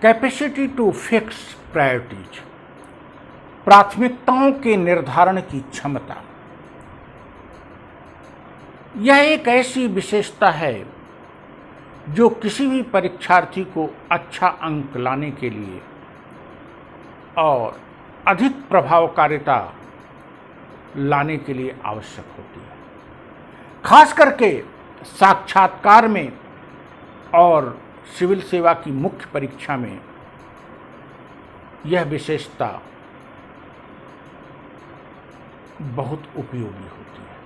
Capacity to fix priorities, प्राथमिकताओं के निर्धारण की क्षमता। यह एक ऐसी विशेषता है जो किसी भी परीक्षार्थी को अच्छा अंक लाने के लिए और अधिक प्रभावकारिता लाने के लिए आवश्यक होती है। खास करके साक्षात्कार में और सिविल सेवा की मुख्य परीक्षा में यह विशेषता बहुत उपयोगी होती है।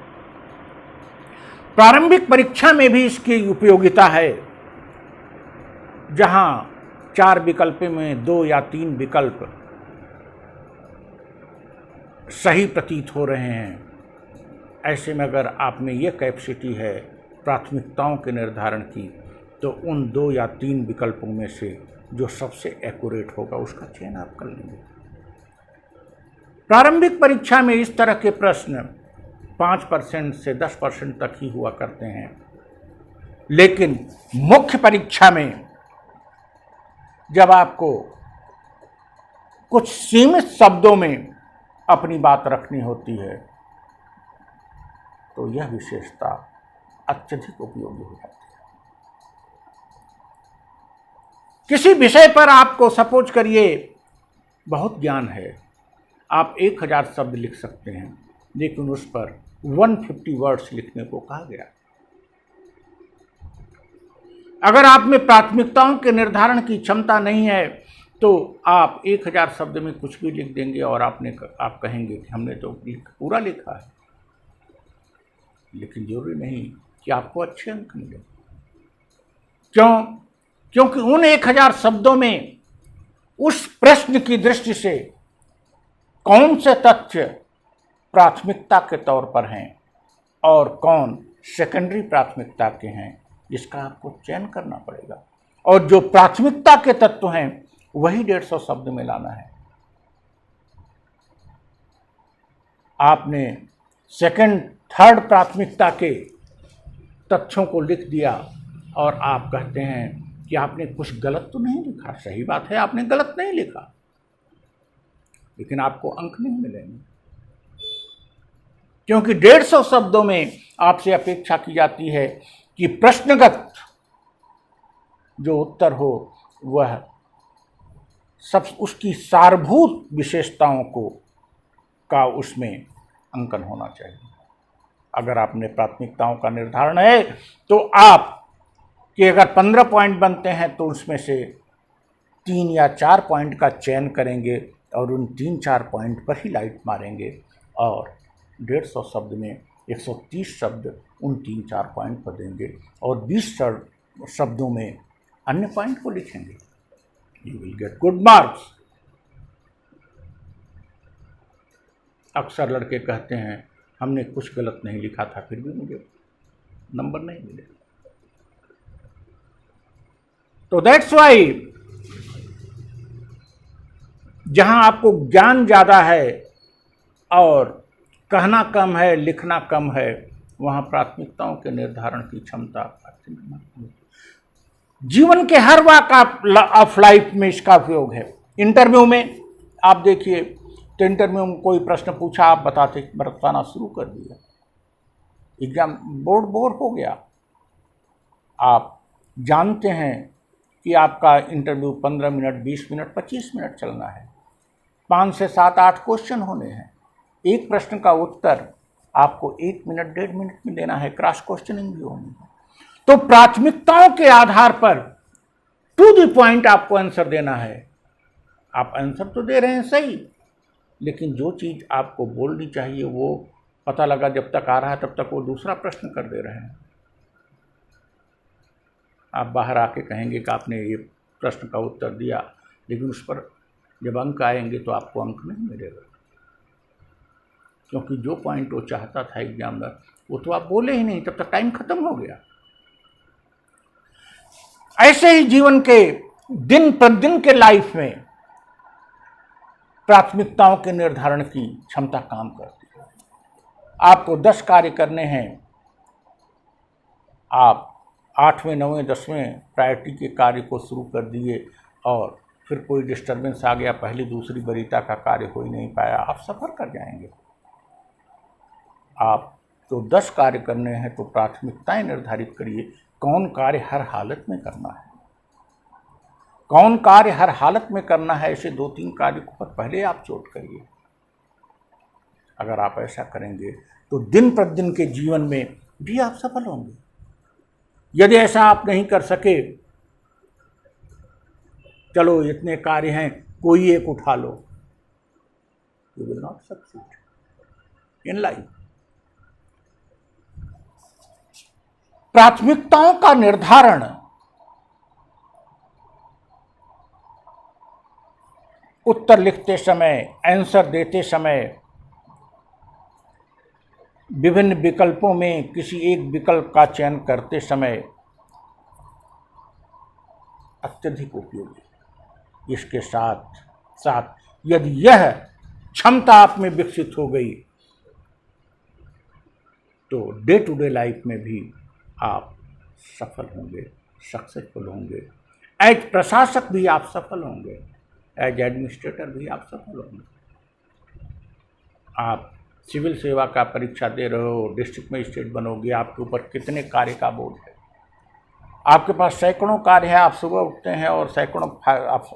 प्रारंभिक परीक्षा में भी इसकी उपयोगिता है, जहां 4 विकल्प में 2 या 3 विकल्प सही प्रतीत हो रहे हैं। ऐसे में अगर आप में यह कैपेसिटी है प्राथमिकताओं के निर्धारण की, तो उन 2 या 3 विकल्पों में से जो सबसे एक्यूरेट होगा उसका चयन आप कर लेंगे। प्रारंभिक परीक्षा में इस तरह के प्रश्न 5% से 10% तक ही हुआ करते हैं, लेकिन मुख्य परीक्षा में जब आपको कुछ सीमित शब्दों में अपनी बात रखनी होती है तो यह विशेषता अत्यधिक उपयोगी हो जाती है। किसी विषय पर आपको सपोज करिए बहुत ज्ञान है, आप 1000 शब्द लिख सकते हैं, लेकिन उस पर 150 वर्ड्स लिखने को कहा गया। अगर आप में प्राथमिकताओं के निर्धारण की क्षमता नहीं है तो आप 1000 शब्द में कुछ भी लिख देंगे और आप कहेंगे कि हमने तो पूरा लिखा है, लेकिन जरूरी नहीं कि आपको अच्छे अंक मिले। क्यों? क्योंकि उन 1000 शब्दों में उस प्रश्न की दृष्टि से कौन से तथ्य प्राथमिकता के तौर पर हैं और कौन सेकेंडरी प्राथमिकता के हैं, जिसका आपको चयन करना पड़ेगा। और जो प्राथमिकता के तत्व हैं वही 150 शब्द में लाना है। आपने सेकंड थर्ड प्राथमिकता के तथ्यों को लिख दिया और आप कहते हैं कि आपने कुछ गलत तो नहीं लिखा। सही बात है, आपने गलत नहीं लिखा, लेकिन आपको अंक नहीं मिलेंगे, क्योंकि 150 शब्दों में आपसे अपेक्षा की जाती है कि प्रश्नगत जो उत्तर हो वह सब उसकी सारभूत विशेषताओं का उसमें अंकन होना चाहिए। अगर आपने प्राथमिकताओं का निर्धारण है तो आप कि अगर 15 पॉइंट बनते हैं तो उसमें से 3 या 4 पॉइंट का चयन करेंगे और उन 3-4 पॉइंट पर ही लाइट मारेंगे और 150 शब्द में 130 शब्द उन 3-4 पॉइंट पर देंगे और 20 शब्दों में अन्य पॉइंट को लिखेंगे। You will get good marks. अक्सर लड़के कहते हैं हमने कुछ गलत नहीं लिखा था, फिर भी मुझे नंबर नहीं मिले। तो दैट्स वाई जहां आपको ज्ञान ज़्यादा है और कहना कम है, लिखना कम है, वहां प्राथमिकताओं के निर्धारण की क्षमता अत्यंत महत्वपूर्ण है। जीवन के हर वाक ऑफ लाइफ में इसका उपयोग है। इंटरव्यू में आप देखिए, तो इंटरव्यू में कोई प्रश्न पूछा, आप बताना शुरू कर दिया, एग्जाम बोर हो गया। आप जानते हैं कि आपका इंटरव्यू 15 मिनट, 20 मिनट, 25 मिनट चलना है, 5 से 7-8 क्वेश्चन होने हैं, एक प्रश्न का उत्तर आपको 1 मिनट 1.5 मिनट में देना है, क्रॉस क्वेश्चनिंग भी होनी है। तो प्राथमिकताओं के आधार पर टू द पॉइंट आपको आंसर देना है। आप आंसर तो दे रहे हैं सही, लेकिन जो चीज़ आपको बोलनी चाहिए वो पता लगा जब तक आ रहा है तब तक वो दूसरा प्रश्न कर दे रहे हैं। आप बाहर आके कहेंगे कि आपने ये प्रश्न का उत्तर दिया, लेकिन उस पर जब अंक आएंगे तो आपको अंक नहीं मिलेगा, क्योंकि जो पॉइंट वो चाहता था एग्जामिनर वो तो आप बोले ही नहीं, तब तक टाइम खत्म हो गया। ऐसे ही जीवन के दिन प्रतिदिन के लाइफ में प्राथमिकताओं के निर्धारण की क्षमता काम करती है। आपको 10 कार्य करने हैं, आप 8वें 9वें 10वें प्रायोरिटी के कार्य को शुरू कर दिए और फिर कोई डिस्टर्बेंस आ गया, पहली दूसरी वरीयता का कार्य हो ही नहीं पाया, आप सफ़र कर जाएंगे। आप तो 10 कार्य करने हैं तो प्राथमिकताएं निर्धारित करिए, कौन कार्य हर हालत में करना है, कौन कार्य हर हालत में करना है, ऐसे 2-3 कार्य पर पहले आप चोट करिए। अगर आप ऐसा करेंगे तो दिन प्रतिदिन के जीवन में भी आप सफल होंगे। यदि ऐसा आप नहीं कर सके, चलो इतने कार्य हैं, कोई एक उठा लो, you will not succeed in life. प्राथमिकताओं का निर्धारण उत्तर लिखते समय, आंसर देते समय विभिन्न विकल्पों में किसी एक विकल्प का चयन करते समय अत्यधिक उपयोगी। इसके साथ साथ यदि यह क्षमता आप में विकसित हो गई तो डे टू डे लाइफ में भी आप सफल होंगे, सक्सेसफुल होंगे। एज प्रशासक भी आप सफल होंगे, एज एडमिनिस्ट्रेटर भी आप सफल होंगे। आप सिविल सेवा का परीक्षा दे रहे हो, डिस्ट्रिक्ट मजिस्ट्रेट बनोगे, आपके ऊपर कितने कार्य का बोझ है। आपके पास सैकड़ों कार्य है, आप सुबह उठते हैं और सैकड़ों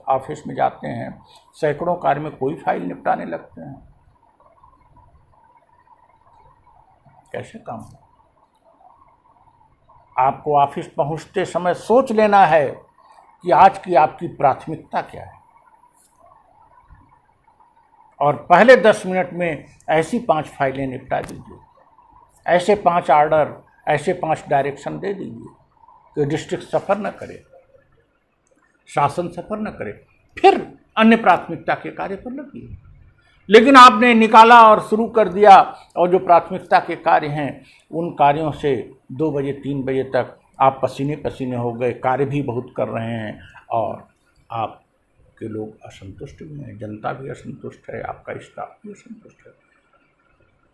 ऑफिस में जाते हैं, सैकड़ों कार्य में कोई फाइल निपटाने लगते हैं, कैसे काम हो। आपको ऑफिस पहुंचते समय सोच लेना है कि आज की आपकी प्राथमिकता क्या है, और पहले 10 मिनट में ऐसी 5 फाइलें निपटा दीजिए, ऐसे 5 ऑर्डर, ऐसे 5 डायरेक्शन दे दीजिए कि डिस्ट्रिक्ट सफ़र न करे, शासन सफ़र न करे, फिर अन्य प्राथमिकता के कार्य पर लगिए। लेकिन आपने निकाला और शुरू कर दिया, और जो प्राथमिकता के कार्य हैं उन कार्यों से 2 बजे 3 बजे तक आप पसीने पसीने हो गए, कार्य भी बहुत कर रहे हैं और आप के लोग असंतुष्ट भी हैं, जनता भी असंतुष्ट है, आपका स्टाफ भी असंतुष्ट है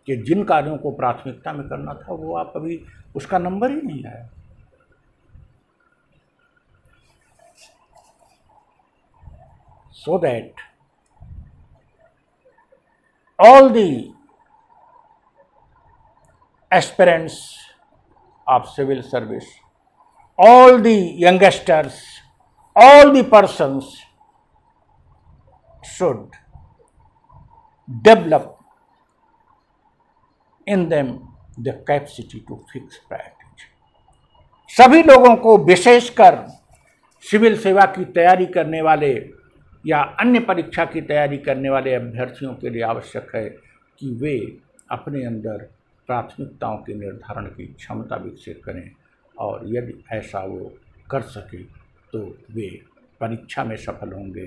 कि जिन कार्यों को प्राथमिकता में करना था वो आप अभी उसका नंबर ही नहीं आया। So that all the aspirants of civil service, all the youngsters, all the persons should develop in them the capacity to fix priorities. सभी लोगों को, विशेषकर सिविल सेवा की तैयारी करने वाले या अन्य परीक्षा की तैयारी करने वाले अभ्यर्थियों के लिए आवश्यक है कि वे अपने अंदर प्राथमिकताओं के निर्धारण की क्षमता विकसित करें, और यदि ऐसा वो कर सके तो वे परीक्षा में सफल होंगे,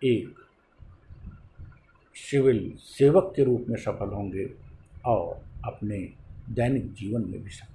एक सिविल सेवक के रूप में सफल होंगे और अपने दैनिक जीवन में भी सफल